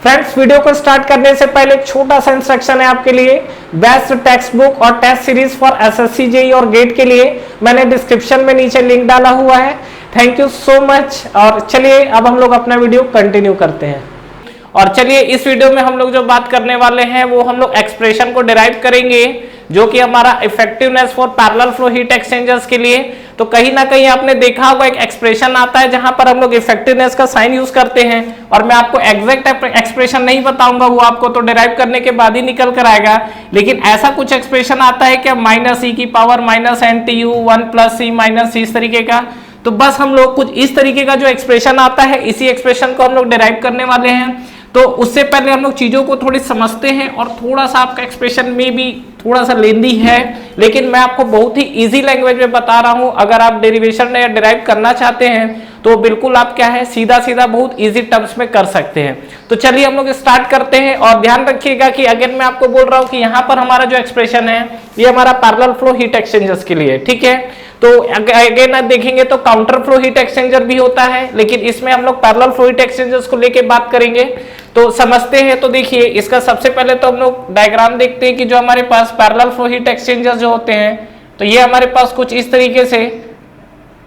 Friends, video को start करने से पहले एक छोटा सा इंस्ट्रक्शन है आपके लिए। बेस्ट टेक्स्ट बुक और test series for SSC JEE और गेट के लिए मैंने डिस्क्रिप्शन में नीचे लिंक डाला हुआ है। Thank you so much. और चलिए अब हम लोग अपना वीडियो कंटिन्यू करते हैं। और चलिए इस वीडियो में हम लोग जो बात करने वाले हैं वो हम लोग एक्सप्रेशन को डिराइव करेंगे, जो कि हमारा effectiveness for parallel flow heat exchangers के लिए। तो कहीं ना कहीं आपने देखा होगा एक एक्सप्रेशन आता है जहां पर हम लोग इफेक्टिवनेस का साइन यूज करते हैं, और मैं आपको एग्जैक्ट एक्सप्रेशन नहीं बताऊंगा, वो आपको तो डिराइव करने के बाद ही निकल कर आएगा। लेकिन ऐसा कुछ एक्सप्रेशन आता है कि माइनस ई की power minus N T U 1 plus C minus C, इस तरीके का। तो बस हम लोग कुछ इस तरीके का जो एक्सप्रेशन आता है, इसी एक्सप्रेशन को हम लोग डिराइव करने वाले हैं। तो उससे पहले हम लोग चीजों को थोड़ी समझते हैं, और थोड़ा सा आपका एक्सप्रेशन में भी थोड़ा सा लेंदी है, लेकिन मैं आपको बहुत ही इजी लैंग्वेज में बता रहा हूं। अगर आप डेरिवेशन या डिराइव करना चाहते हैं तो बिल्कुल आप क्या है सीधा सीधा बहुत इजी टर्म्स में कर सकते हैं। तो चलिए हम लोग स्टार्ट करते हैं। और ध्यान रखिएगा कि अगर मैं आपको बोल रहा हूं कि यहाँ पर हमारा जो एक्सप्रेशन है ये हमारा पैरेलल फ्लो हीट एक्सचेंजर्स के लिए, ठीक है। तो अगेन आप देखेंगे तो काउंटर फ्लो हीट एक्सचेंजर भी होता है, लेकिन इसमें हम लोग पैरेलल फ्लो हीट एक्सचेंजर्स को लेके बात करेंगे। तो समझते हैं। तो देखिए इसका सबसे पहले तो हम लोग डायग्राम देखते हैं कि जो हमारे पास पैरेलल फ्लो हीट एक्सचेंजर्स जो होते हैं, तो ये हमारे पास कुछ इस तरीके से,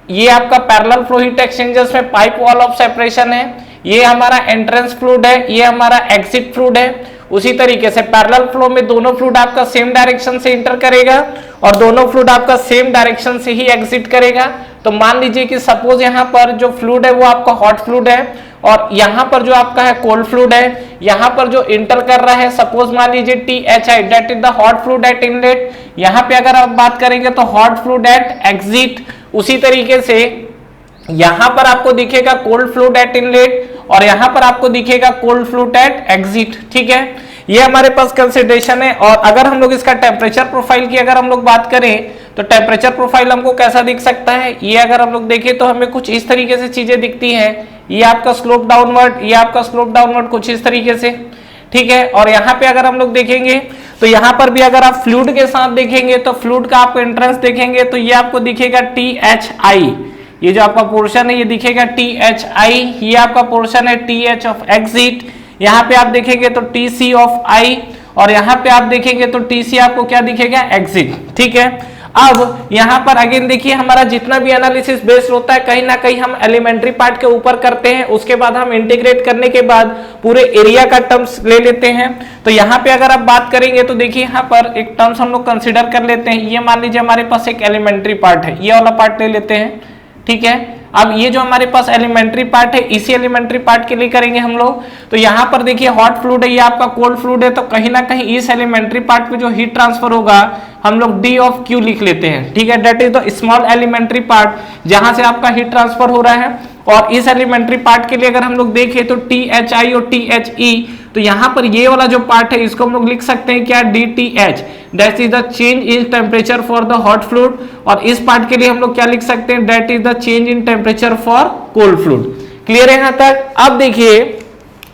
ये आपका पैरेलल फ्लो हीट एक्सचेंजर्स में पाइप वॉल ऑफ सेपरेशन है, ये हमारा एंट्रेंस फ्लूइड है, ये हमारा एग्जिट फ्लूइड है। उसी तरीके से पैरेलल फ्लो में दोनों फ्लूइड आपका सेम डायरेक्शन से इंटर करेगा और दोनों फ्लूइड आपका सेम डायरेक्शन से ही एग्जिट करेगा। तो मान लीजिए कि सपोज यहाँ पर जो फ्लूइड है वो आपका हॉट फ्लूइड है, और यहाँ पर जो आपका है कोल्ड फ्लूइड है। यहाँ पर जो इंटर कर रहा है सपोज मान लीजिए THI, that is the hot fluid eight inlet. यहाँ पे अगर आप बात करेंगे तो हॉट फ्लूइड एट एग्जिट। उसी तरीके से यहाँ पर आपको दिखेगा कोल्ड फ्लूइड एट इनलेट, और यहाँ पर आपको दिखेगा कोल्ड फ्लूइड एट एग्जिट, ठीक है। ये हमारे पास कंसिडरेशन है। और अगर हम लोग इसका टेम्परेचर प्रोफाइल की अगर हम लोग बात करें तो टेम्परेचर प्रोफाइल हमको कैसा दिख सकता है, ये अगर हम लोग देखें तो हमें कुछ इस तरीके से चीजें दिखती हैं। ये आपका स्लोप डाउनवर्ड, ये आपका स्लोप डाउनवर्ड कुछ इस तरीके से, ठीक है। और यहाँ पे अगर हम लोग देखेंगे तो यहाँ पर भी अगर आप फ्लूइड के साथ देखेंगे तो फ्लूइड का आप एंट्रेंस देखेंगे तो ये आपको दिखेगा THI, ये जो आपका पोर्शन है ये दिखेगा THI, ये आपका पोर्शन है TH ऑफ एग्जिट। यहाँ पे आप देखेंगे तो TC ऑफ I, और यहाँ पे आप देखेंगे तो TC आपको क्या दिखेगा, एग्जिट, ठीक है। अब यहाँ पर अगेन देखिए हमारा जितना भी एनालिसिस बेस्ड होता है कहीं ना कहीं हम एलिमेंट्री पार्ट के ऊपर करते हैं, उसके बाद हम इंटीग्रेट करने के बाद पूरे एरिया का टर्म्स ले लेते हैं। तो यहाँ पे अगर आप बात करेंगे तो देखिए यहाँ पर एक टर्म्स हम लोग कंसिडर कर लेते हैं। ये मान लीजिए हमारे पास एक एलिमेंट्री पार्ट है, ये वाला पार्ट ले लेते हैं, ठीक है। अब ये जो हमारे पास एलिमेंट्री पार्ट है, इसी एलिमेंट्री पार्ट के लिए करेंगे हम लोग। तो यहाँ पर देखिए हॉट फ्लूइड है, ये आपका कोल्ड फ्लूइड है, तो कहीं ना कहीं इस एलिमेंट्री पार्ट पे जो हीट ट्रांसफर होगा हम लोग D ऑफ Q लिख लेते हैं, ठीक है। That is the small elementary part जहां से आपका हीट ट्रांसफर हो रहा है। और इस एलिमेंट्री पार्ट के लिए अगर हम लोग देखें तो THI और THE, तो यहाँ पर ये वाला जो पार्ट है इसको हम लोग लिख सकते हैं क्या, DTH, that is the change in temperature for the hot fluid. और इस पार्ट के लिए हम लोग क्या लिख सकते हैं, that is the change in temperature for cold fluid. Clear है यहाँ तक। अब देखिए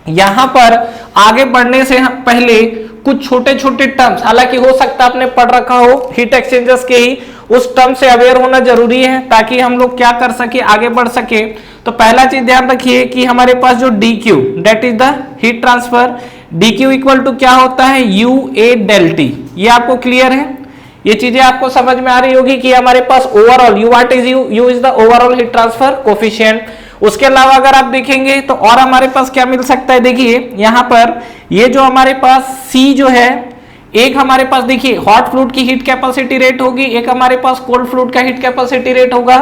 यहाँ पर आगे बढ़ने से पहले कुछ छोटे छोटे टर्म्स, हालांकि हो सकता है आपने पढ़ रखा हो हीट एक्सचेंजर्स के ही, उस टर्म से अवेयर होना जरूरी है ताकि हम लोग क्या कर सके, आगे बढ़ सके। तो पहला चीज ध्यान रखिए कि हमारे पास जो DQ, that is the heat transfer, DQ equal to क्या होता है, UA डेल T। ये आपको क्लियर है, ये चीजें आपको समझ में आ रही होगी कि हमारे पास overall U what is U is the overall heat transfer coefficient. उसके अलावा अगर आप देखेंगे तो और हमारे पास क्या मिल सकता है, देखिए यहाँ पर ये जो हमारे पास C जो है, एक हमारे पास देखिए हॉट फ्लूइड की हीट कैपेसिटी रेट होगी, एक हमारे पास कोल्ड फ्लूइड का हीट कैपेसिटी रेट होगा।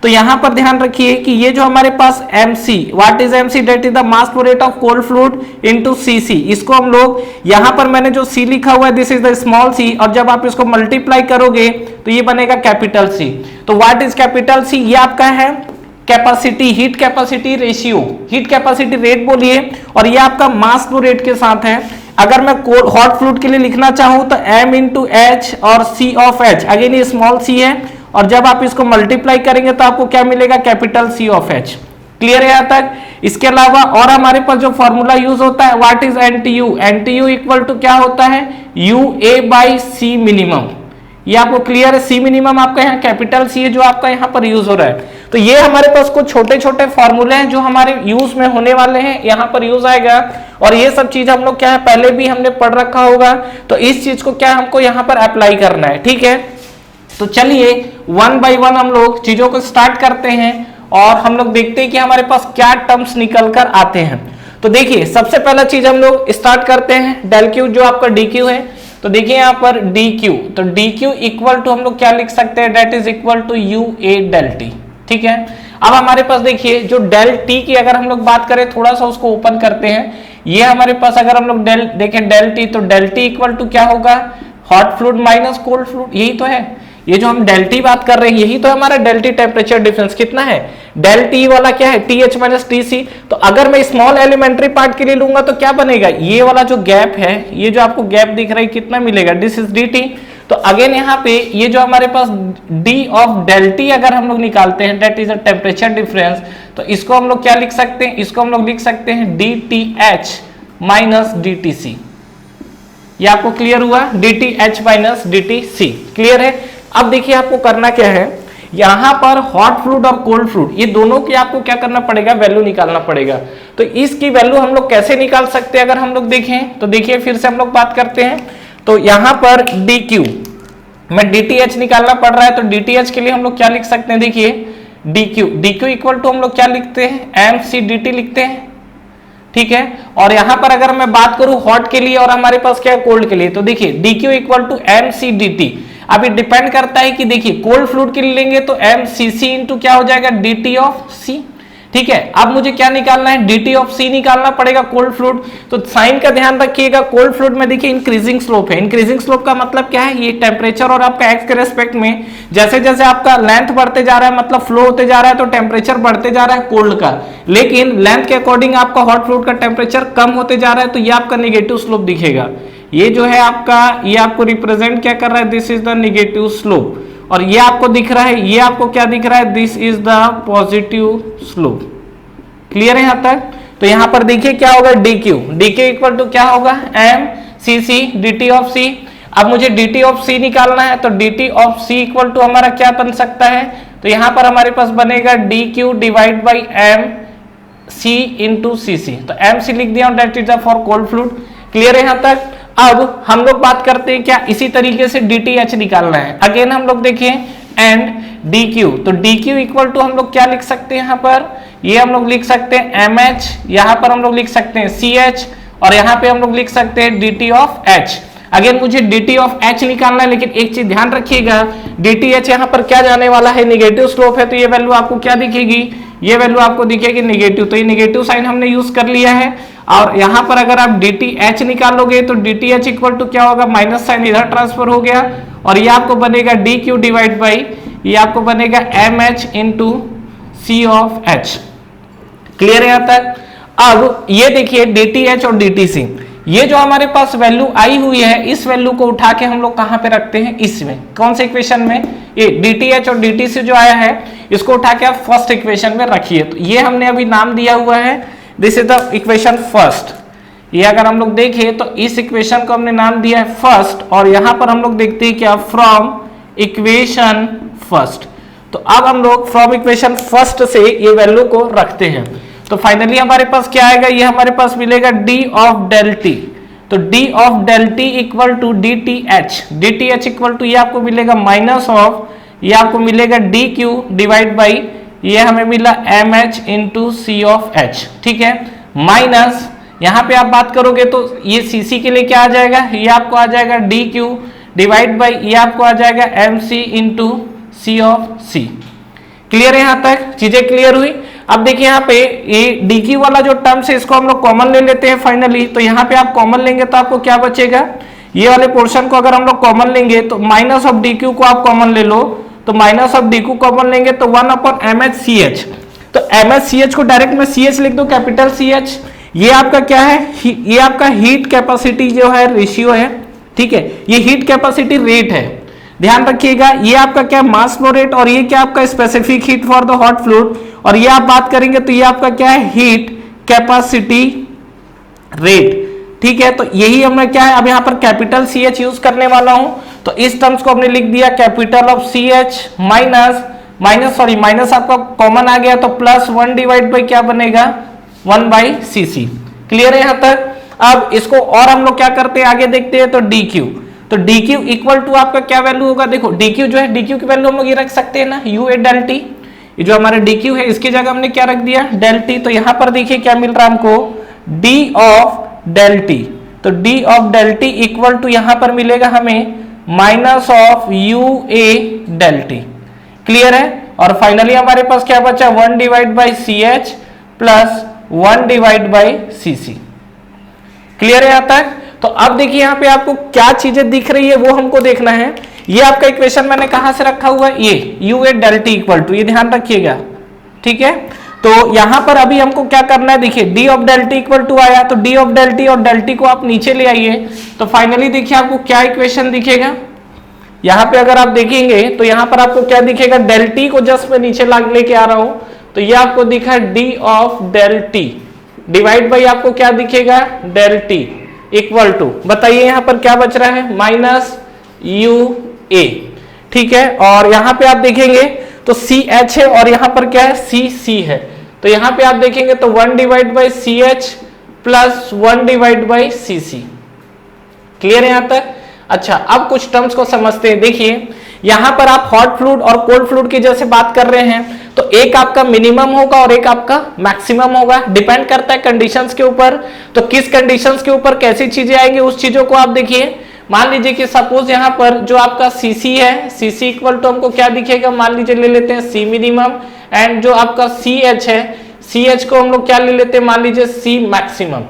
तो यहाँ पर ध्यान रखिए कि ये जो हमारे पास MC, what is MC, that is the mass flow rate of cold fluid into CC। इसको हम लोग यहाँ पर मैंने जो C लिखा हुआ है this is the small c, और जब आप इसको मल्टीप्लाई करोगे तो ये बनेगा कैपिटल C। तो व्हाट इज कैपिटल C, ये आपका है capacity, heat capacity ratio, heat capacity rate बोलिए, और ये आपका मास फ्लो रेट के साथ है। अगर मैं हॉट फ्लूइड के लिए लिखना चाहूं तो M इंटू H और C ऑफ H, अगेन ये स्मॉल c है, और जब आप इसको मल्टीप्लाई करेंगे तो आपको क्या मिलेगा, capital C of H। Clear है यहाँ तक। इसके अलावा और हमारे पास जो फॉर्मूला यूज होता है what is NTU, NTU equal to क्या होता है, UA बाई C मिनिमम। ये आपको क्लियर है, C मिनिमम आपका यहाँ कैपिटल C है जो आपका यहाँ पर यूज हो रहा है। तो ये हमारे पास कुछ छोटे छोटे फॉर्मूले हैं जो हमारे यूज में होने वाले हैं, यहाँ पर यूज आएगा। और ये सब चीज हम लोग क्या है पहले भी हमने पढ़ रखा होगा, तो इस चीज को क्या हमको यहाँ पर अप्लाई करना है, ठीक है। तो चलिए वन बाय वन हम लोग चीजों को स्टार्ट करते हैं और हम लोग देखते हैं कि हमारे पास क्या टर्म्स निकल कर आते हैं। तो देखिए सबसे पहला चीज हम लोग स्टार्ट करते हैं डेल क्यू, जो आपका डी क्यू है। तो देखिए यहाँ पर डी क्यू, तो डी क्यू इक्वल टू हम लोग क्या लिख सकते हैं, that is equal to U A del T, ठीक है। अब हमारे पास देखिए जो डेल टी की अगर हम लोग बात करें, थोड़ा सा उसको ओपन करते हैं, ये हमारे पास अगर हम लोग डेल देखें डेल टी, तो डेल टी इक्वल टू क्या होगा, hot fluid minus cold fluid, यही तो है। ये जो हम डेल टी बात कर रहे हैं यही तो हमारा डेल टी टेम्परेचर डिफरेंस कितना है, डेल टी वाला क्या है T H minus T C. तो अगर मैं स्मॉल एलिमेंट्री पार्ट के लिए लूंगा तो क्या बनेगा, ये वाला जो गैप है, ये जो आपको गैप दिख रहा है कितना मिलेगा, दिस इज डी टी। तो अगेन यहाँ पे ये जो हमारे पास डी ऑफ डेल टी अगर हम लोग निकालते हैं, that is a temperature difference, तो इसको हम लोग क्या लिख सकते हैं, इसको हम लोग लिख सकते हैं D T H minus D T C. ये आपको क्लियर हुआ, D T H minus D T C, clear है। अब देखिए आपको करना क्या है, यहां पर हॉट फ्लूइड और कोल्ड फ्लूइड ये दोनों की आपको क्या करना पड़ेगा, वैल्यू निकालना पड़ेगा। तो इसकी वैल्यू हम लोग कैसे निकाल सकते हैं अगर हम लोग देखें, तो देखिए फिर से हम लोग बात करते हैं। तो यहां पर डी क्यू में डी टी एच निकालना पड़ रहा है, तो डी टी एच के लिए हम लोग क्या लिख सकते हैं, देखिए डी क्यू इक्वल टू हम लोग क्या लिखते हैं, एम सी डी टी लिखते हैं, ठीक है। और यहां पर अगर मैं बात करूं हॉट के लिए और हमारे पास क्या है कोल्ड के लिए, तो देखिए D Q equal to M C D T. अब ये डिपेंड करता है कि देखिए कोल्ड फ्लूइड के लिए लेंगे तो एम सी सी इंटू क्या हो जाएगा, डी टी ऑफ सी, ठीक है। अब मुझे क्या निकालना है, डी टी ऑफ सी निकालना पड़ेगा कोल्ड फ्लूइड। तो साइन का ध्यान रखिएगा, कोल्ड फ्लूइड में देखिए इंक्रीजिंग स्लोप है। इंक्रीजिंग स्लोप का मतलब क्या है, ये टेम्परेचर और आपका एक्स के रेस्पेक्ट में जैसे जैसे आपका लेंथ बढ़ते जा रहा है, मतलब फ्लो होते जा रहा है, तो टेम्परेचर बढ़ते जा रहा है कोल्ड का, लेकिन लेंथ के अकॉर्डिंग आपका हॉट फ्लूइड का टेम्परेचर कम होते जा रहा है, तो ये आपका निगेटिव स्लोप दिखेगा। ये जो है आपका, ये आपको रिप्रेजेंट क्या कर रहा है, this is the negative slope. और ये आपको दिख रहा है, ये आपको क्या दिख रहा है, this is the positive slope. Clear है यहां तक। तो यहां पर देखिए क्या होगा, डी क्यू इक्वल टू क्या होगा, M C C D T of C. अब मुझे डी टी ऑफ सी निकालना है, तो D T of C equal to हमारा क्या बन सकता है, तो यहां पर हमारे पास बनेगा D Q divide by M C into C C. तो एम सी लिख दिया, that is for cold fluid. Clear है यहां तक। अब हम लोग बात करते हैं क्या, इसी तरीके से डी टी एच निकालना है। अगेन हम लोग देखिए एंड डी क्यू, तो डी क्यू इक्वल टू हम लोग क्या लिख सकते हैं, यहाँ पर ये हम लोग लिख सकते हैं एम एच, यहाँ पर हम लोग लिख सकते हैं सी एच, और यहाँ पे हम लोग लिख सकते हैं D T of H. Again मुझे डी टी ऑफ एच निकालना है, लेकिन एक चीज ध्यान रखिएगा, डी टी एच यहाँ पर क्या जाने वाला है, निगेटिव स्लोप है, तो ये वैल्यू आपको क्या दिखेगी, ये वैल्यू आपको दिखेगी निगेटिव। तो ये निगेटिव साइन हमने यूज कर लिया है। और यहां पर अगर आप डी टी एच निकालोगे तो D T H equal to क्या होगा, माइनस साइन इधर ट्रांसफर हो गया, और ये आपको बनेगा डी क्यू डिवाइड बाई, ये आपको बनेगा M H into C of H. Clear है यहां तक। अब ये देखिए डी टी एच और डी टी सी, ये जो हमारे पास वैल्यू आई हुई है, इस वैल्यू को उठा के हम लोग कहां पे रखते हैं, इसमें, कौन से इक्वेशन में, ये डी टी एच और डी टी सी जो आया है, इसको उठा के आप फर्स्ट इक्वेशन में रखिए। तो ये हमने अभी नाम दिया हुआ है, this is the equation first. ये अगर हम लोग देखें तो इस इक्वेशन को हमने नाम दिया है फर्स्ट, और यहां पर हम लोग देखते हैं क्या, फ्रॉम इक्वेशन फर्स्ट। तो अब हम लोग फ्रॉम इक्वेशन फर्स्ट से ये वैल्यू को रखते हैं, तो फाइनली हमारे पास क्या आएगा, ये हमारे पास मिलेगा डी ऑफ डेल टी। तो D of del T equal to D T H equal to ये आपको मिलेगा माइनस ऑफ, ये आपको मिलेगा डी क्यू डिवाइड बाई, ये हमें मिला M H into C of H, ठीक है, माइनस यहां पे आप बात करोगे तो ये सी सी के लिए क्या आ जाएगा, ये आपको आ जाएगा डी क्यू डिवाइड बाई, ये आपको आ जाएगा M C into C of C. Clear है यहां तक, चीजें क्लियर हुई। अब देखिए यहाँ पे ये डी क्यू वाला जो टर्म्स है इसको हम लोग कॉमन ले लेते हैं फाइनली। तो यहाँ पे आप कॉमन लेंगे तो आपको क्या बचेगा, ये वाले पोर्शन को अगर हम लोग कॉमन लेंगे तो माइनस ऑफ डी क्यू को आप कॉमन ले लो, तो minus of D Q common लेंगे तो 1 upon M H C H. तो एम एच सी एच को डायरेक्ट में सी एच लिख दो, कैपिटल सी एच। ये आपका क्या है, ये आपका हीट कैपेसिटी जो है रेशियो है, ठीक है, ये हीट कैपेसिटी रेट है, ध्यान रखिएगा। ये आपका क्या मास फ्लो रेट, और ये क्या आपका specific heat for the hot fluid, और ये आप बात करेंगे तो ये आपका क्या है, हीट कैपेसिटी रेट, ठीक है। तो यही हमने क्या है, अब यहाँ पर कैपिटल सी एच यूज करने वाला हूं, तो इस टर्म्स को हमने लिख दिया capital of C H minus minus आपका कॉमन आ गया तो प्लस 1 डिवाइड बाई क्या बनेगा 1 बाई सी सी। क्लियर है यहां तक। अब इसको और हम लोग क्या करते हैं आगे देखते हैं तो dq, तो dq इक्वल टू आपका क्या वैल्यू होगा, देखो dq जो है dq की वैल्यू हम लोग ये रख सकते हैं ना u a del t, ये जो हमारा dq है इसकी जगह हमने क्या रख दिया del t, तो यहां पर देखिए क्या मिल रहा है हमको d ऑफ del t, तो d of del t equal to यहां पर मिलेगा हमें minus of u a del t। Clear है। और फाइनली हमारे पास क्या बचा 1 divide by C H plus 1 divide by C C. Clear है यहां तक। तो अब देखिए यहां पे आपको क्या चीजें दिख रही है वो हमको देखना है। ये आपका इक्वेशन मैंने कहां से रखा हुआ है, ये u a del t equal to, ये ध्यान रखिएगा, ठीक है। तो यहां पर अभी हमको क्या करना है, देखिए d of del t equal to आया, तो d ऑफ del t और del t को आप नीचे ले आइए, तो फाइनली देखिए आपको क्या इक्वेशन दिखेगा। यहां पे अगर आप देखेंगे तो यहां पर आपको क्या दिखेगा, del t को जस्ट मैं नीचे लेके आ रहा हूं, तो ये आपको दिखा d of del t divide by आपको क्या दिखेगा del t इक्वल टू, बताइए यहां पर क्या बच रहा है माइनस u a, ठीक है। और यहां पे आप देखेंगे तो सी एच है और यहां पर क्या है सी सी है, तो यहां पे आप देखेंगे तो 1 divide by C H plus 1 divide by C C. Clear है यहां तक। अच्छा अब कुछ टर्म्स को समझते हैं। देखिए यहां पर आप हॉट फ्लूइड और कोल्ड फ्लूइड की जैसे बात कर रहे हैं, तो एक आपका मिनिमम होगा और एक आपका मैक्सिमम होगा, डिपेंड करता है कंडीशंस के ऊपर। तो किस कंडीशंस के ऊपर कैसी चीजें आएंगी उस चीजों को आप देखिए। मान लीजिए कि सपोज यहां पर जो आपका सीसी है, सीसी इक्वल टू हमको क्या दिखेगा, मान लीजिए ले लेते हैं सी मिनिमम, एंड जो आपका सी एच है, सी एच को हम लोग क्या ले लेते हैं, मान लीजिए सी मैक्सिमम,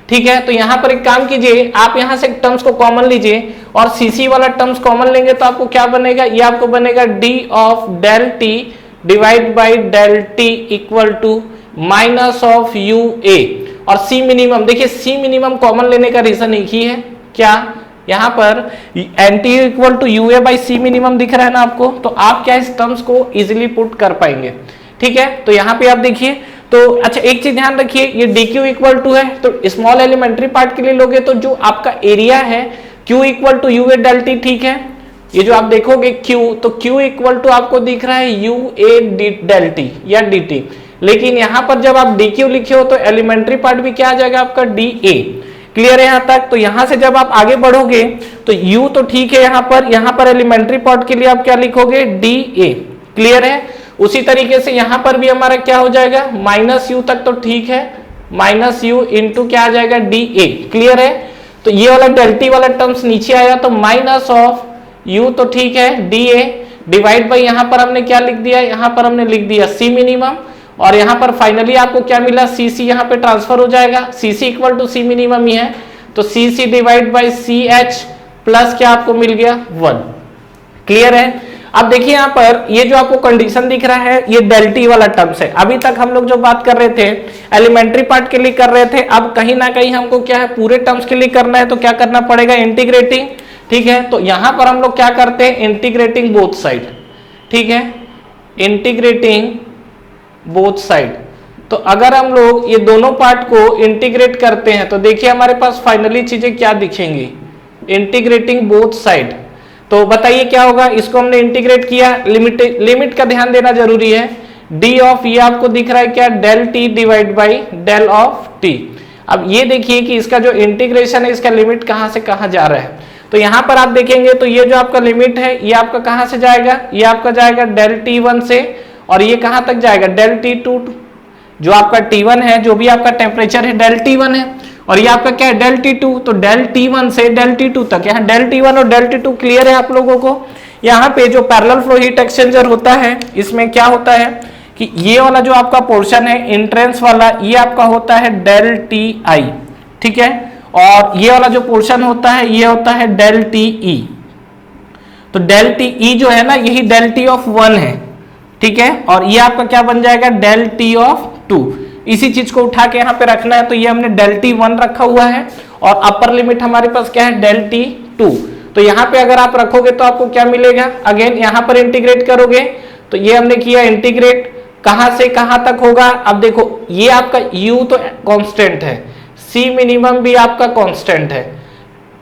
ठीक है। तो यहां पर एक काम कीजिए, आप यहां से टर्म्स को कॉमन लीजिए और सीसी वाला टर्म्स कॉमन लेंगे तो आपको क्या बनेगा, ये आपको बनेगा d of del t divide by del t equal to minus of u a, और c मिनिमम, देखिए c मिनिमम कॉमन लेने का रीजन एक ही है, क्या यहां पर nt equal to u a by c minimum दिख रहा है ना आपको, तो आप क्या इस टर्म्स को इजिली पुट कर पाएंगे, ठीक है। तो यहां पे आप देखिए तो अच्छा एक चीज ध्यान रखिए, ये dq इक्वल टू है तो स्मॉल एलिमेंट्री पार्ट के लिए लोगे तो जो आपका एरिया है q equal to u a del t, ठीक है। ये जो आप देखोगे q, तो q इक्वल टू आपको दिख रहा है u a del t या dt, लेकिन यहां पर जब आप dq लिखे हो तो एलिमेंट्री पार्ट भी क्या आ जाएगा आपका da। क्लियर है यहां तक। तो यहां से जब आप आगे बढ़ोगे तो u तो ठीक है, यहां पर एलिमेंट्री पार्ट के लिए आप क्या लिखोगे da। क्लियर है। उसी तरीके से यहां पर भी हमारा क्या हो जाएगा माइनस u तक तो ठीक है, माइनस u इंटू क्या आ जाएगा da। क्लियर है। तो ये वाला del t वाला टर्म्स नीचे आया तो माइनस ऑफ u तो ठीक है da डिवाइड बाई यहां पर हमने क्या लिख दिया, यहां पर हमने लिख दिया c मिनिमम, और यहां पर फाइनली आपको क्या मिला सी सी यहां पे ट्रांसफर हो जाएगा, C C equal to C minimum ही है, तो C C divide by C H plus क्या आपको मिल गया 1। क्लियर है। अब देखिए यहां पर ये जो आपको कंडीशन दिख रहा है ये del t वाला टर्म्स है। अभी तक हम लोग जो बात कर रहे थे एलिमेंट्री पार्ट के लिए कर रहे थे, अब कहीं ना कहीं हमको क्या है पूरे टर्म्स के लिए करना है, तो क्या करना पड़ेगा इंटीग्रेटिंग, ठीक है। तो यहां पर हम लोग क्या करते हैं इंटीग्रेटिंग बोथ साइड, ठीक है, इंटीग्रेटिंग बोथ साइड। तो अगर हम लोग ये दोनों पार्ट को इंटीग्रेट करते हैं तो देखिए हमारे पास फाइनली चीजें क्या दिखेंगी, इंटीग्रेटिंग बोथ साइड। तो बताइए क्या होगा, इसको हमने इंटीग्रेट किया, लिमिट का ध्यान देना जरूरी है, d ऑफ ये आपको दिख रहा है क्या del t divide by del of t। अब ये देखिए कि इसका जो इंटीग्रेशन है इसका लिमिट कहां से कहां जा रहा है, तो यहां पर आप देखेंगे तो ये जो आपका लिमिट है ये आपका कहां से जाएगा, ये आपका जाएगा del t1 से, और ये कहां तक जाएगा del t2, जो आपका t1 है जो भी आपका टेम्परेचर है del t1 है, और ये आपका क्या है del t2, तो del t1 से del t2 तक, यहाँ del t1 और del t2 क्लियर है आप लोगों को। यहाँ पे जो पैरेलल फ्लो हीट एक्सचेंजर होता है इसमें क्या होता है कि ये वाला जो आपका पोर्शन है एंट्रेंस वाला ये आपका होता है del ti, ठीक है, और ये वाला जो पोर्शन होता है ये होता है del te। तो del te जो है ना यही del t ऑफ 1 है, ठीक है, और ये आपका क्या बन जाएगा del t ऑफ 2। इसी चीज को उठा के यहाँ पे रखना है, तो ये हमने del t1 रखा हुआ है और अपर लिमिट हमारे पास क्या है del t2। तो यहाँ पे अगर आप रखोगे तो आपको क्या मिलेगा, अगेन यहाँ पर इंटीग्रेट करोगे तो ये हमने किया इंटीग्रेट, कहां से कहां तक होगा। अब देखो ये आपका u तो कांस्टेंट है, c मिनिमम भी आपका कांस्टेंट है,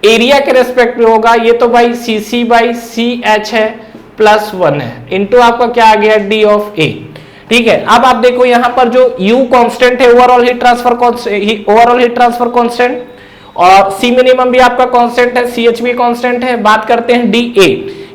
एरिया के रेस्पेक्ट में होगा, ये तो भाई सी सी बाई सी एच है, प्लस 1 है, इंटू आपका क्या आ गया डी ऑफ ए। ठीक है, अब आप देखो यहां पर जो U कांस्टेंट है, ओवरऑल हीट ट्रांसफर कांस्टेंट, और सी मिनिमम भी आपका कांस्टेंट है, CH भी कांस्टेंट है। बात करते हैं DA,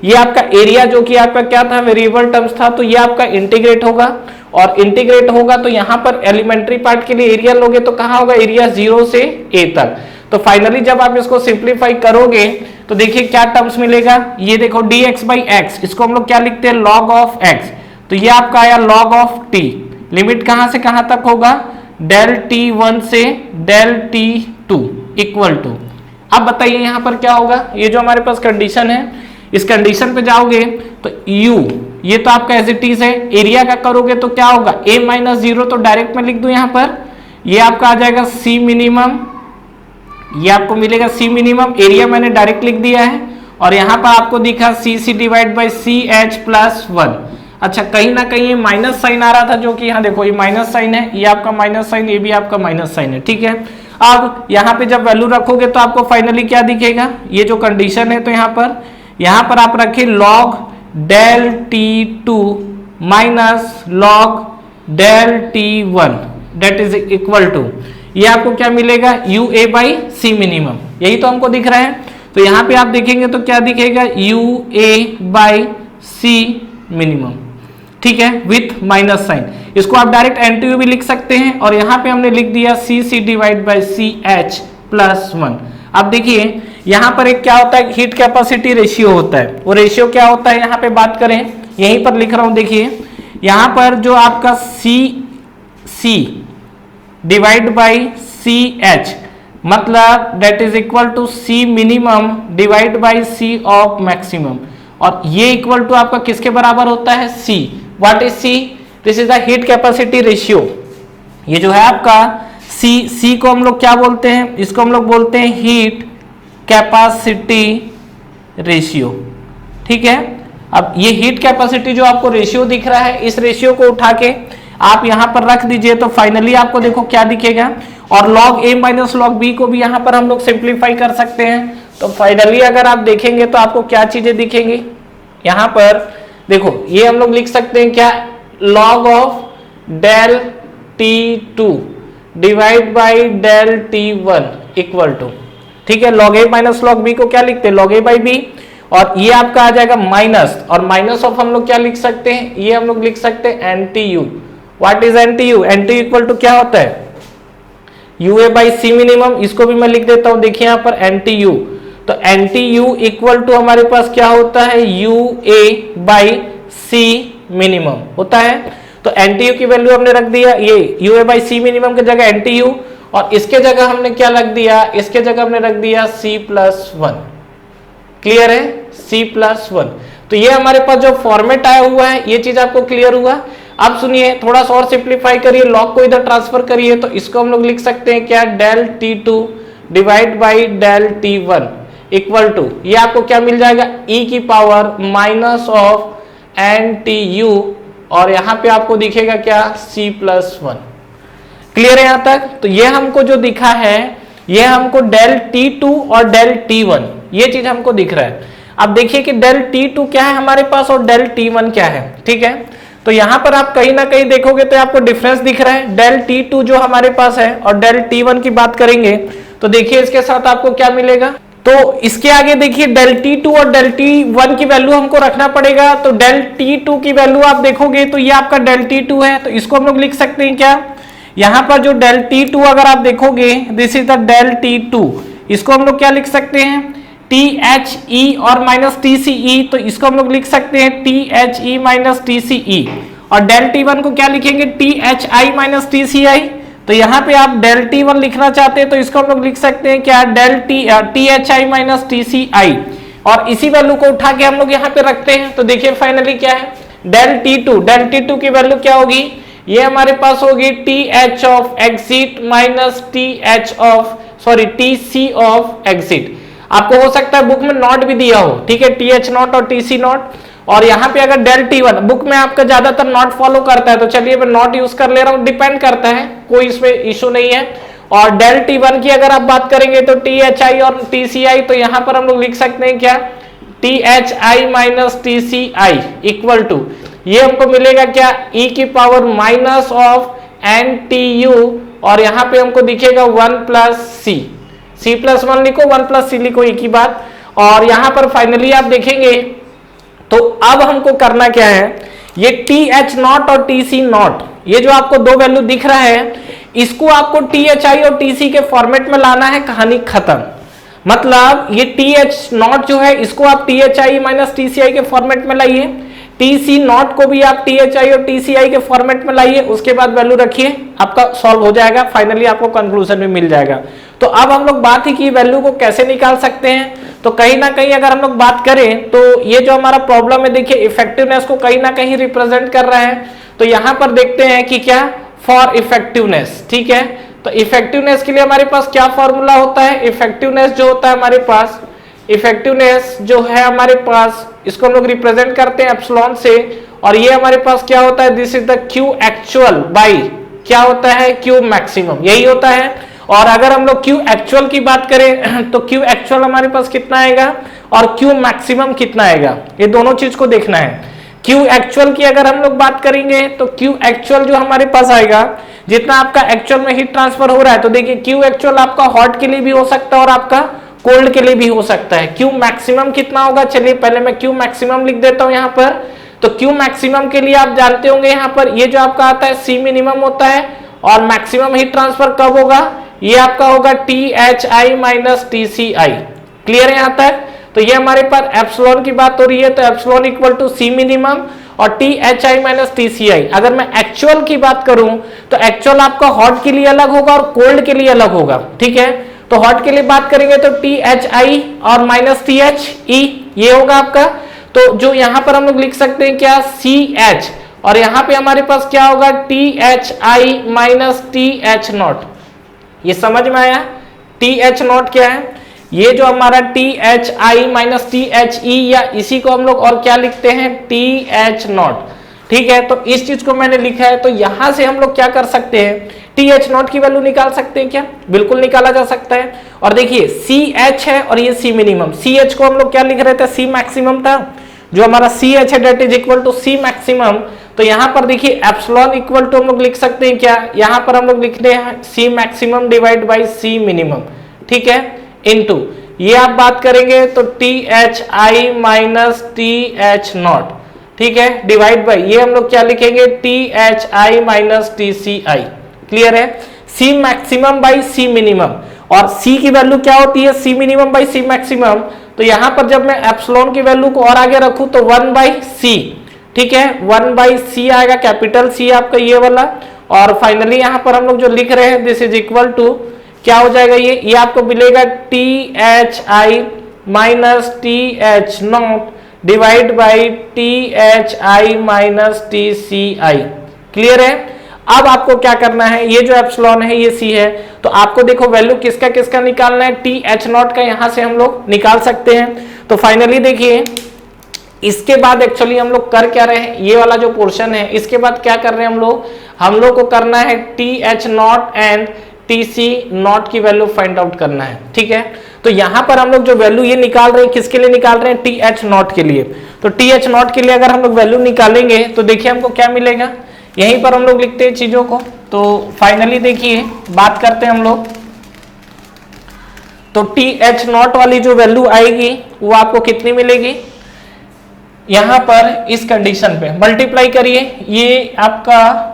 ये आपका एरिया जो कि आपका क्या था, वेरिएबल टर्म्स था, तो ये आपका इंटीग्रेट होगा, और इंटीग्रेट होगा तो यहां पर एलिमेंट्री पार्ट के लिए एरिया लोगे तो कहां होगा, एरिया 0 से A तक। तो फाइनली जब आप इसको सिंप्लीफाई करोगे तो देखिए क्या टर्म्स मिलेगा, ये देखो dx/x, इसको हम लोग क्या लिखते हैं, log ऑफ x, तो ये आपका आया log ऑफ t। लिमिट कहां से कहां तक होगा, del t1 से del t2 इक्वल टू। अब बताइए यहां पर क्या होगा, ये जो हमारे पास कंडीशन है, इस कंडीशन पे जाओगे तो u ये तो आपका एज इट इज है, एरिया का करोगे तो क्या होगा, a-0, तो डायरेक्ट में लिख दूं यहां पर, ये आपका आ जाएगा c मिनिमम, ये आपको मिलेगा c मिनिमम, एरिया मैंने डायरेक्ट लिख दिया है, और यहां पर आपको दिखा CC divide by CH plus 1। अच्छा, कहीं ना कहीं ये माइनस साइन आ रहा था, जो कि यहाँ देखो ये माइनस साइन है, ये आपका माइनस साइन, ये भी आपका माइनस साइन है। ठीक है, अब यहाँ पे जब वैल्यू रखोगे तो आपको फाइनली क्या दिखेगा, ये जो कंडीशन है, तो यहाँ पर आप रखें log del t2 minus log del t1 that is equal to, ये आपको क्या मिलेगा, UA बाई सी मिनिमम, यही तो हमको दिख रहा है। तो यहाँ पे आप देखेंगे तो क्या दिखेगा, UA बाई सी मिनिमम। ठीक है, विथ माइनस साइन, इसको आप डायरेक्ट NTU भी लिख सकते हैं, और यहाँ पे हमने लिख दिया CC divide by CH plus 1। अब देखिए यहाँ पर एक क्या होता है, हीट कैपेसिटी रेशियो होता है, वो रेशियो क्या होता है, यहाँ पे बात करें, यहीं पर लिख रहा हूं, देखिए यहाँ पर जो आपका CC डिवाइड बाई CH मतलब that is equal to C minimum divide by C of maximum, और ये इक्वल टू आपका किसके बराबर होता है, C। What is C, this is the heat capacity ratio. ये जो है आपका C को हम लोग क्या बोलते हैं, इसको हम लोग बोलते हैं हीट कैपेसिटी रेशियो। ठीक है, अब ये हीट कैपेसिटी जो आपको रेशियो दिख रहा है, इस रेशियो को उठा के आप यहां पर रख दीजिए, तो फाइनली आपको देखो क्या दिखेगा, और log A minus log B को भी यहां पर हम लोग सिंप्लीफाई कर सकते हैं। तो फाइनली अगर आप देखेंगे तो आपको क्या चीजें दिखेंगी, यहां पर देखो ये हम लोग लिख सकते हैं क्या, log of del t2 divide by del t1 equal to, ठीक है, log A minus log B को क्या लिखते हैं, log A बाई B, और ये आपका आ जाएगा माइनस, और माइनस ऑफ हम लोग क्या लिख सकते हैं, ये हम लोग लिख सकते हैं NTU। What is NTU, NTU equal to क्या होता है, UA बाई सी मिनिमम, इसको भी मैं लिख देता हूं, देखिए यहां पर NTU, तो NTU इक्वल टू हमारे पास क्या होता है, UA बाई सी मिनिमम होता है। तो NTU की वैल्यू हमने रख दिया, ये UA बाई सी मिनिमम की जगह NTU, और इसके जगह हमने क्या रख दिया, इसके जगह हमने रख दिया C प्लस 1। क्लियर है, C प्लस 1। तो ये हमारे पास जो फॉर्मेट आया हुआ है, ये चीज आपको क्लियर हुआ। अब सुनिए, थोड़ा सा और सिंप्लीफाई करिए, लॉग को इधर ट्रांसफर करिए, तो इसको हम लोग लिख सकते हैं क्या, del t2 divide by del t1 equal to, ये आपको क्या मिल जाएगा, e की पावर माइनस ऑफ NTU, और यहां पे आपको दिखेगा क्या, C प्लस 1। क्लियर है यहां तक। तो ये हमको जो दिखा है, ये हमको del t2 और del t1 ये चीज हमको दिख रहा है। अब देखिए कि del t2 क्या है हमारे पास और del t1 क्या है। ठीक है, तो यहां पर आप कहीं ना कहीं देखोगे तो आपको डिफरेंस दिख रहा है। del t2 जो हमारे पास है और del t1 की बात करेंगे तो देखिए इसके साथ आपको क्या मिलेगा, तो इसके आगे देखिए del t2 और del t1 की वैल्यू हमको रखना पड़ेगा। तो del t2 की वैल्यू आप देखोगे तो ये आपका del t2 है, तो इसको हम लोग लिख सकते हैं क्या, यहां पर जो del t2 अगर आप देखोगे, this is the del t2, इसको हम लोग क्या लिख सकते हैं, THE और माइनस TCE, तो इसको हम लोग लिख सकते हैं THE माइनस TCE, और del T1 को क्या लिखेंगे, THI माइनस TCI। तो यहाँ पे आप del T1 लिखना चाहते हैं तो इसको हम लोग लिख सकते हैं क्या, del THI माइनस TCI, और इसी वैल्यू को उठा के हम लोग यहाँ पे रखते हैं। तो देखिए फाइनली क्या है, del T2 की वैल्यू क्या होगी, ये हमारे पास होगी TH of exit minus TC of exit. आपको हो सकता है बुक में नॉट भी दिया हो, ठीक है, TH नॉट और TC नॉट, और यहाँ पे अगर del T1 बुक में आपका ज्यादातर नॉट फॉलो करता है तो चलिए मैं नॉट यूज कर ले रहा हूँ, डिपेंड करता है, कोई इसमें इशू नहीं है। और del T1 की अगर आप बात करेंगे तो THI और TCI, तो यहाँ पर हम लोग लिख सकते हैं क्या, T H I minus T C I equal to, ये हमको मिलेगा क्या, e की power minus of N T U, और यहां पे हमको दिखेगा 1 प्लस सी प्लस 1 लिखो, 1 प्लस सी लिखो, एक ही बात। और यहां पर फाइनली आप देखेंगे तो अब हमको करना क्या है, ये टी एच नॉट और टी सी नॉट, ये जो आपको दो वैल्यू दिख रहा है, इसको आपको टी एच आई और टी सी के फॉर्मेट में लाना है, कहानी खत्म। मतलब ये टी एच नॉट जो है इसको आप T H I minus T C I के फॉर्मेट में लाइए, टी सी नॉट को भी आप टी एच आई और टी सी आई के फॉर्मेट में लाइए, उसके बाद वैल्यू रखिए, आपका सॉल्व हो जाएगा, फाइनली आपको कंक्लूजन भी मिल जाएगा। तो अब हम लोग बात ही की वैल्यू को कैसे निकाल सकते हैं, तो कहीं ना कहीं अगर हम लोग बात करें तो ये जो हमारा प्रॉब्लम है, देखिए इफेक्टिवनेस को कहीं ना कहीं रिप्रेजेंट कर रहा है। तो यहां पर देखते हैं कि क्या, फॉर इफेक्टिवनेस, ठीक है। तो इफेक्टिवनेस के लिए हमारे पास क्या फॉर्मूला होता है, इफेक्टिवनेस जो होता है हमारे पास, इफेक्टिवनेस जो है हमारे पास, इसको हम लोग रिप्रेजेंट करते हैं एप्सिलॉन से, और ये हमारे पास क्या होता है, this is the Q actual by क्या होता है, क्यू मैक्सिमम, यही होता है। और अगर हम लोग क्यू एक्चुअल की बात करें तो क्यू एक्चुअल हमारे पास कितना आएगा और क्यू मैक्सिमम कितना आएगा, ये दोनों चीज को देखना है। क्यू एक्चुअल की अगर हम लोग बात करेंगे तो क्यू एक्चुअल जो हमारे पास आएगा, जितना आपका एक्चुअल में हीट ट्रांसफर हो रहा है, तो देखिए क्यू एक्चुअल आपका हॉट के लिए भी हो सकता है और आपका कोल्ड के लिए भी हो सकता है। क्यू मैक्सिमम कितना होगा, चलिए पहले मैं क्यू मैक्सिमम लिख देता हूं यहां पर। तो क्यू मैक्सिमम के लिए आप जानते होंगे यहां पर ये जो आपका आता है सी मिनिमम होता है, और मैक्सिमम हीट ट्रांसफर कब होगा, ये आपका होगा T H I minus T C I. Clear है यहां तक। तो ये हमारे पास एप्सिलॉन की बात हो रही है, तो epsilon equal to C minimum और T H I minus T C I. अगर मैं एक्चुअल की बात करूं तो एक्चुअल आपका हॉट के लिए अलग होगा और कोल्ड के लिए अलग होगा, ठीक है। तो हॉट के लिए बात करेंगे तो टी एच आई और माइनस टी एच ई, ये होगा आपका। तो जो यहां पर हम लोग लिख सकते हैं क्या, सी एच, और यहां पे हमारे पास क्या होगा, T H I minus T H not. ये समझ में आया, टी एच नॉट क्या है, ये जो हमारा T H I minus T H E, या इसी को हम लोग और क्या लिखते हैं, टी एच नॉट, ठीक है। तो इस चीज को मैंने लिखा है, तो यहां से हम लोग क्या कर सकते हैं, टी एच नॉट की वैल्यू निकाल सकते हैं क्या, बिल्कुल निकाला जा सकता है। और देखिए सी एच है और ये सी मिनिमम, सी एच को हम लोग क्या लिख रहे थे, सी मैक्सिमम था, जो हमारा सी एच है that is equal to C maximum. तो यहां पर देखिए एप्सिलॉन इक्वल टू हम लोग लिख सकते हैं क्या, यहां पर हम लोग लिखते हैं C maximum divide by C minimum, ठीक है, इनटू ये आप बात करेंगे तो T H I minus T H not, ठीक है, डिवाइड बाई ये हम लोग क्या लिखेंगे, T H I minus T C I. Clear है, C maximum by C minimum, और सी की वैल्यू क्या होती है, C minimum by C maximum. तो यहां पर जब मैं एप्सिलॉन की वैल्यू को और आगे रखूं तो 1 बाई सी, ठीक है, 1 बाई सी आएगा, कैपिटल सी आपका ये वाला। और फाइनली यहां पर हम लोग जो लिख रहे हैं दिस इज इक्वल टू क्या हो जाएगा, ये आपको मिलेगा T H I minus T H nought divide by T H I minus T C I. Clear है। अब आपको क्या करना है, ये जो एप्सिलॉन है ये सी है, तो आपको देखो वैल्यू किसका किसका निकालना है, टी एच नॉट का यहां से हम लोग निकाल सकते हैं। तो फाइनली देखिए इसके बाद एक्चुअली हम लोग कर क्या रहे हैं, ये वाला जो पोर्शन है इसके बाद क्या कर रहे हैं हम लोग को करना है T H nought and T C not की वैल्यू फाइंड आउट करना है, ठीक है। तो यहां पर हम लोग जो वैल्यू ये निकाल रहे हैं किसके लिए निकाल रहे हैं, टी एच नॉट के लिए। तो टी एच नॉट के लिए अगर हम लोग वैल्यू निकालेंगे तो देखिए हमको क्या मिलेगा, यहीं पर हम लोग लिखते हैं चीजों को। तो फाइनली देखिए बात करते हैं हम लोग, तो टी एच नॉट वाली जो वैल्यू आएगी वो आपको कितनी मिलेगी, यहां पर इस कंडीशन पे मल्टीप्लाई करिए, ये आपका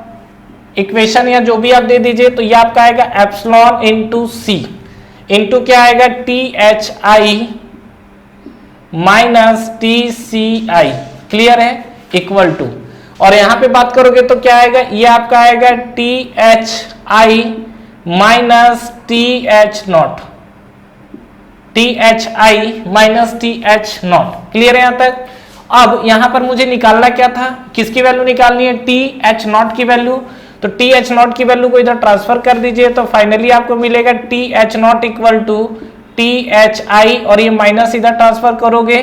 इक्वेशन या जो भी आप दे दीजिए, तो ये आपका आएगा एप्सिलॉन इंटू सी इंटू क्या आएगा, T H I minus T C I. Clear है, इक्वल टू, और यहां पे बात करोगे तो क्या आएगा, ये आपका आएगा T H I minus T H not, T H I minus T H not. Clear है यहां तक। अब यहां पर मुझे निकालना क्या था, किसकी वैल्यू निकालनी है, टी एच नॉट की वैल्यू। तो टी एच नॉट की वैल्यू को इधर ट्रांसफर कर दीजिए, तो फाइनली आपको मिलेगा T H nought equal to T H I, और ये माइनस इधर ट्रांसफर करोगे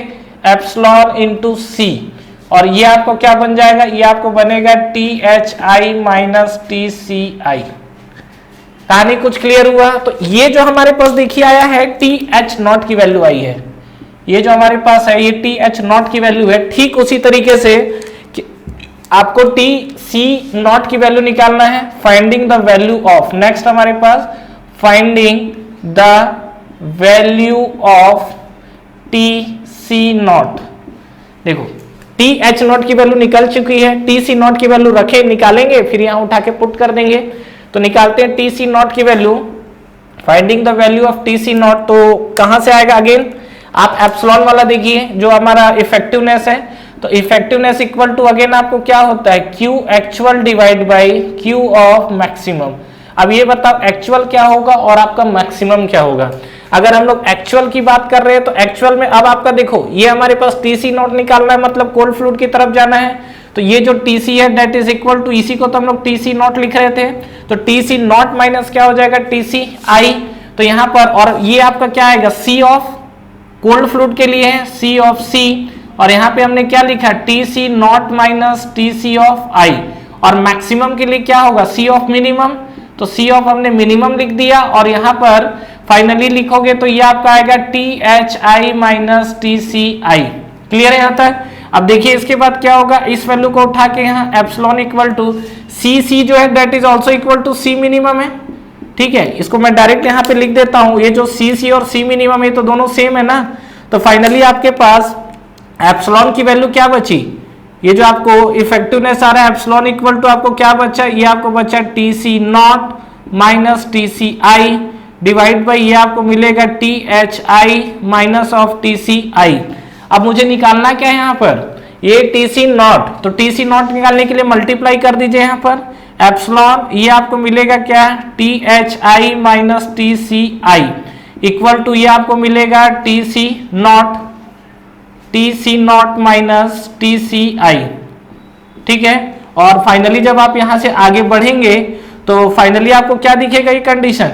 एप्सिलॉन इंटू सी, और ये आपको क्या बन जाएगा, ये आपको बनेगा T H I minus T C I. कहानी कुछ क्लियर हुआ। तो ये जो हमारे पास देखिए आया है टी एच नॉट की वैल्यू आई है, ये जो हमारे पास है ये टी एच नॉट की वैल्यू है। ठीक उसी तरीके से आपको टी सी नॉट की वैल्यू निकालना है, finding the value of. Next हमारे पास finding the value of T C not. देखो टी एच नॉट की वैल्यू निकल चुकी है, टी सी नॉट की वैल्यू रखे निकालेंगे, फिर यहां उठा के पुट कर देंगे। तो निकालते हैं टी सी नॉट की value, finding the value of T C not. तो कहां से आएगा, अगेन आप एप्सिलॉन वाला देखिए जो हमारा इफेक्टिवनेस है। तो इफेक्टिवनेस इक्वल टू अगेन आपको क्या होता है, Q actual divide by Q of maximum. अब ये बताओ एक्चुअल क्या होगा और आपका मैक्सिमम क्या होगा। अगर हम लोग एक्चुअल की बात कर रहे हैं तो एक्चुअल में अब आपका देखो ये हमारे पास टीसी नॉट निकालना है, मतलब कोल्ड फ्लूइड की तरफ जाना है। तो ये जो टीसी है दैट इज इक्वल टू, इसी को तो हम लोग टीसी नॉट लिख रहे थे, तो टीसी नॉट माइनस क्या हो जाएगा, टीसी आई। तो यहां पर और ये आपका क्या आएगा, सी ऑफ कोल्ड फ्लूइड के लिए है, सी ऑफ सी, और यहां पे हमने क्या लिखा, T C not minus T C of I. और मैक्सिमम के लिए क्या होगा, सी ऑफ मिनिमम, तो सी ऑफ हमने मिनिमम लिख दिया। और यहां पर फाइनली लिखोगे तो ये आपका आएगा T H I minus T C I. Clear है यहां तक। अब देखिए इसके बाद क्या होगा, इस वैल्यू को उठा के यहाँ epsilon equal to C, C जो है that is also equal to C minimum है। ठीक है, इसको मैं डायरेक्ट यहाँ पे लिख देता हूं, ये जो सी सी और सी मिनिमम है तो दोनों सेम है ना। तो फाइनली आपके पास एप्सिलॉन की वैल्यू क्या बची, ये जो आपको इफेक्टिवनेस आ रहा है एप्सिलॉन इक्वल टू आपको क्या बचा, ये आपको बचा T C not minus T C I divide by ये आपको मिलेगा T H I minus of T C I. अब मुझे निकालना क्या है यहाँ पर, ये टी सी नॉट, तो टी सी नॉट निकालने के लिए मल्टीप्लाई कर दीजिए यहाँ पर एप्सिलॉन, ये आपको मिलेगा क्या, T H I minus T C I equal to ये आपको मिलेगा T C not minus T C I. ठीक है, और फाइनली जब आप यहां से आगे बढ़ेंगे तो फाइनली आपको क्या दिखेगा, ये कंडीशन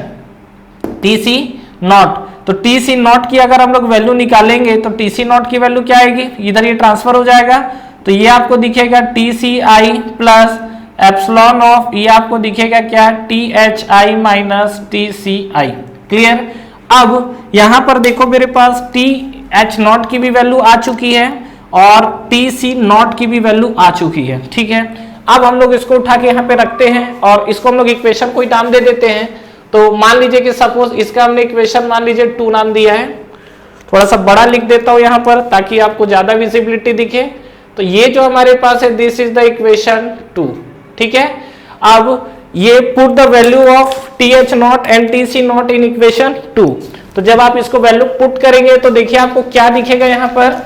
टी सी नॉट। तो टी सी नॉट की अगर हम लोग वैल्यू निकालेंगे तो टी सी नॉट की वैल्यू क्या आएगी, इधर ये ट्रांसफर हो जाएगा, तो ये आपको दिखेगा T C I plus epsilon of ये आपको दिखेगा क्या, T H I minus T C I. Clear. अब यहां पर देखो मेरे पास टी एच नॉट की भी वैल्यू आ चुकी है और टी सी नॉट की भी वैल्यू आ चुकी है। ठीक है, अब हम लोग इसको उठा के यहाँ पे रखते हैं और इसको हम लोग इक्वेशन कोई नाम दे देते हैं। तो मान लीजिए कि सपोज इसका हमने इक्वेशन मान लीजिए 2 नाम दिया है, थोड़ा सा बड़ा लिख देता हूं यहाँ पर ताकि आपको ज्यादा विजिबिलिटी दिखे। तो ये जो हमारे पास है दिस इज द इक्वेशन 2। ठीक है, अब ये put the value of T H nought and T C nought in equation 2। तो जब आप इसको वैल्यू पुट करेंगे तो देखिए आपको क्या दिखेगा यहाँ पर,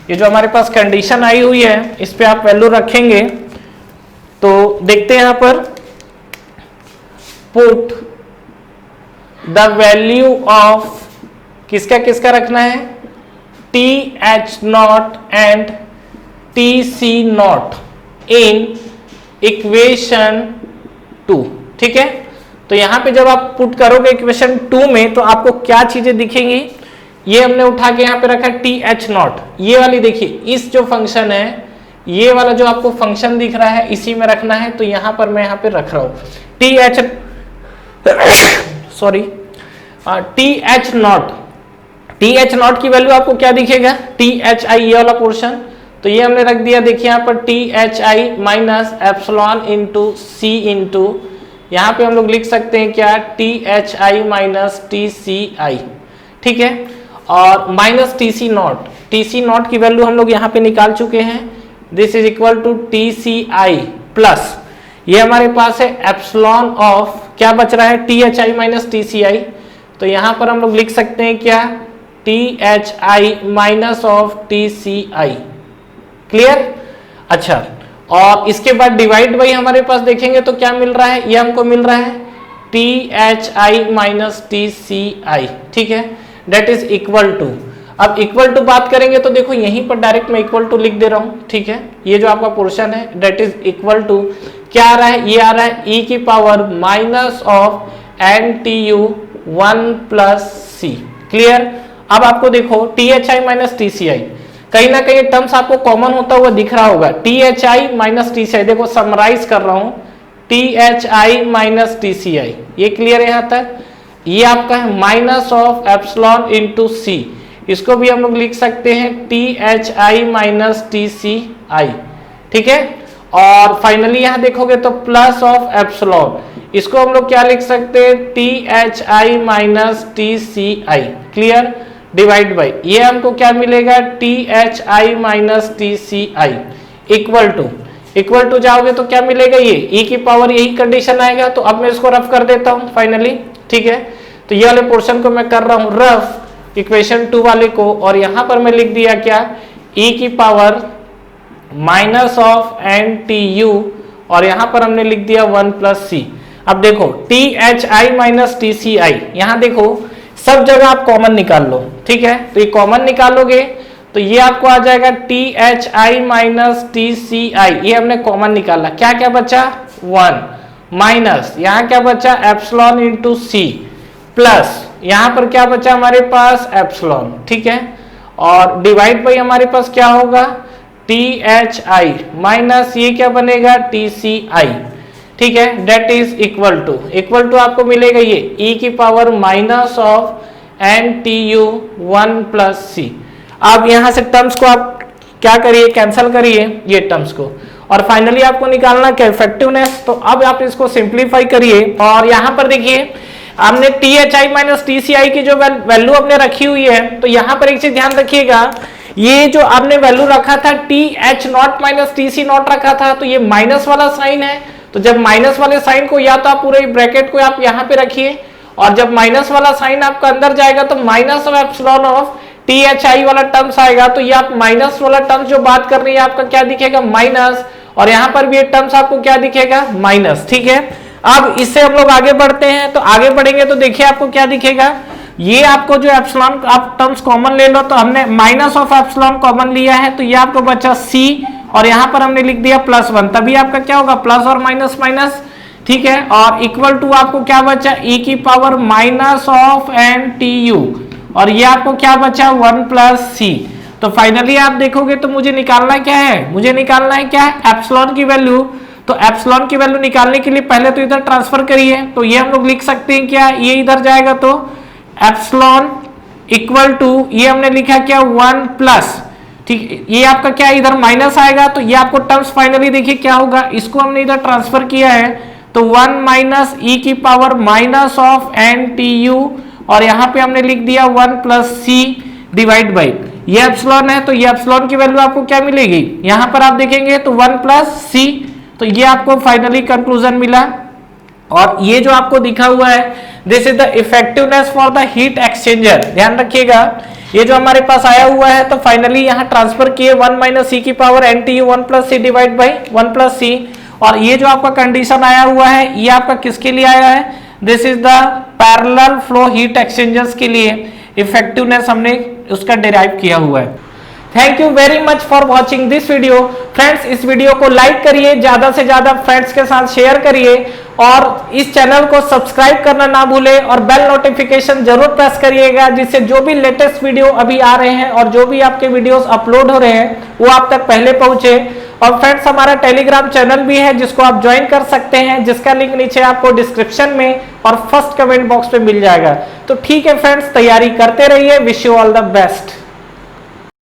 ये जो हमारे पास कंडीशन आई हुई है इस पे आप वैल्यू रखेंगे तो देखते हैं यहाँ पर पुट द वैल्यू ऑफ किसका किसका रखना है, T H nought and T C nought in equation 2। ठीक है, तो यहां पे जब आप पुट करोगे इक्वेशन 2 में तो आपको क्या चीजें दिखेंगी, ये हमने उठा के यहां पे रखा टी एच नॉट, ये वाली देखिए इस जो फंक्शन है ये वाला जो आपको फंक्शन दिख रहा है इसी में रखना है। तो यहां पर मैं यहां पे रख रहा हूं T H sorry T H not, T H not की वैल्यू आपको क्या दिखेगा, टी एच आई ये वाला पोर्शन, तो ये हमने रख दिया देखिए यहाँ पर T H I minus epsilon into C into यहाँ पे हम लोग लिख सकते हैं क्या, T H I minus T C I. ठीक है, और माइनस टी सी नॉट की वैल्यू हम लोग यहाँ पे निकाल चुके हैं, this is equal to T C I plus ये हमारे पास है एप्सिलॉन ऑफ क्या बच रहा है, T H I minus T C I. तो यहाँ पर हम लोग लिख सकते हैं क्या, T H I minus of T C I. Clear. अच्छा, और इसके बाद डिवाइड बाई हमारे पास देखेंगे तो क्या मिल रहा है, ये हमको मिल रहा है T H I minus T C I. ठीक है, डेट इज इक्वल टू, अब इक्वल टू बात करेंगे तो देखो यहीं पर डायरेक्ट मैं इक्वल टू लिख दे रहा हूं। ठीक है, ये जो आपका पोर्शन है डेट इज इक्वल टू क्या आ रहा है, ये आ रहा है e की power minus of N T U 1 plus C. Clear. अब आपको देखो T H I minus T C I कहीं ना कहीं टर्म्स आपको कॉमन होता हुआ दिख रहा होगा, T H I minus T C I, देखो समराइज कर रहा हूं T H I minus T C I, ये क्लियर है यहां तक। ये आपका है minus of epsilon into C, इसको भी हम लोग लिख सकते हैं THI माइनस TCI, ठीक है। और फाइनली यहां देखोगे तो प्लस ऑफ एप्सिलॉन, इसको हम लोग क्या लिख सकते हैं THI minus TCI, clear, divide by ये हमको क्या मिलेगा THI minus TCI equal to जाओगे तो क्या मिलेगा ये e की पावर, यही कंडीशन आएगा। तो अब मैं इसको रफ कर देता हूं फाइनली, ठीक है। तो ये वाले पोर्शन को मैं कर रहा हूं रफ इक्वेशन 2 वाले को, और यहां पर मैं लिख दिया क्या e की पावर माइनस ऑफ NTU, और यहां पर हमने लिख दिया 1 प्लस C। अब देखो THI माइनस TCI, यहां देखो सब जगह आप कॉमन निकाल लो, ठीक है। तो ये कॉमन निकालोगे तो ये आपको आ जाएगा THI माइनस TCI, ये हमने कॉमन निकाला, क्या क्या बचा 1 माइनस यहां क्या बचा एप्सिलॉन इंटू C, प्लस यहां पर क्या बचा हमारे पास एप्सिलॉन, ठीक है। और डिवाइड बाई हमारे पास क्या होगा THI माइनस ये क्या बनेगा TCI, ठीक है। डेट इज इक्वल टू आपको मिलेगा ये e की power minus of NTU 1 plus C। अब यहां से टर्म्स को आप क्या करिए कैंसिल करिए ये टर्म्स को, और फाइनली आपको निकालना क्या इफेक्टिवनेस। तो अब आप इसको सिंप्लीफाई करिए, और यहां पर देखिए हमने THI माइनस TCI की जो वैल्यू आपने रखी हुई है, तो यहां पर एक चीज ध्यान रखिएगा, ये जो आपने वैल्यू रखा था TH not minus TC not रखा था, तो ये माइनस वाला साइन है। तो जब माइनस वाले साइन को या तो आप पूरे ब्रैकेट को आप यहां पे रखिए, और जब माइनस वाला साइन आपका अंदर जाएगा तो minus of epsilon of THI वाला टर्म्स आएगा। तो ये आप माइनस वाला टर्म्स जो बात कर रही है आपका क्या दिखेगा माइनस, और यहां पर भी ये टर्म्स आपको क्या दिखेगा माइनस, ठीक है। अब इससे हम लोग आगे बढ़ते हैं, तो आगे बढ़ेंगे तो देखिए आपको क्या दिखेगा, ये आपको जो एप्सिलॉन आप टर्म्स कॉमन ले लो, तो हमने माइनस ऑफ एप्सिलॉन कॉमन लिया है, तो ये आपको बचा C, और यहां पर हमने लिख दिया +1, तभी आपका क्या होगा प्लस और माइनस माइनस, ठीक है। और इक्वल टू आपको क्या बचा e की पावर माइनस ऑफ NTU, और ये आपको क्या बचा 1 प्लस C। तो फाइनली आप देखोगे तो मुझे निकालना क्या है, मुझे निकालना है क्या एप्सिलॉन की वैल्यू। तो एप्सिलॉन की वैल्यू निकालने के लिए पहले तो इधर ट्रांसफर करिए, तो ये हम लोग लिख सकते हैं क्या, ये इधर जाएगा तो एप्सिलॉन इक्वल टू ये हमने लिखा क्या 1 प्लस, ठीक, ये आपका क्या इधर माइनस आएगा, तो ये आपको टर्म्स फाइनली देखिए क्या होगा, इसको हमने इधर ट्रांसफर किया है, तो 1 माइनस e की पावर माइनस ऑफ NTU, और यहां पे हमने लिख दिया 1 प्लस C डिवाइड बाई ये एप्सिलॉन है, तो ये एप्सिलॉन की वैल्यू आपको क्या मिलेगी, यहां पर आप देखेंगे तो 1 प्लस C। तो ये आपको फाइनली कंक्लूजन मिला, और ये जो आपको दिखा हुआ है this is the effectiveness for the heat exchanger. ध्यान रखिएगा ये जो हमारे पास आया हुआ है, तो फाइनली यहाँ ट्रांसफर किए 1 माइनस C की power NTU 1 plus C divide by 1 plus C, और ये जो आपका कंडीशन आया हुआ है ये आपका किसके लिए आया है, this is the parallel flow heat exchangers के लिए इफेक्टिवनेस हमने उसका डिराइव किया हुआ है। Thank you very much for watching this video. Friends इस वीडियो को लाइक करिए, ज्यादा से ज्यादा फ्रेंड्स के साथ शेयर करिए, और इस चैनल को सब्सक्राइब करना ना भूलें, और बेल नोटिफिकेशन जरूर प्रेस करिएगा, जिससे जो भी लेटेस्ट वीडियो अभी आ रहे हैं और जो भी आपके वीडियोस अपलोड हो रहे हैं वो आप तक पहले पहुंचे। और फ्रेंड्स हमारा टेलीग्राम चैनल भी है जिसको आप ज्वाइन कर सकते हैं, जिसका लिंक नीचे आपको डिस्क्रिप्शन में और फर्स्ट कमेंट बॉक्स पे मिल जाएगा। तो ठीक है फ्रेंड्स, तैयारी करते रहिए, wish you all the best.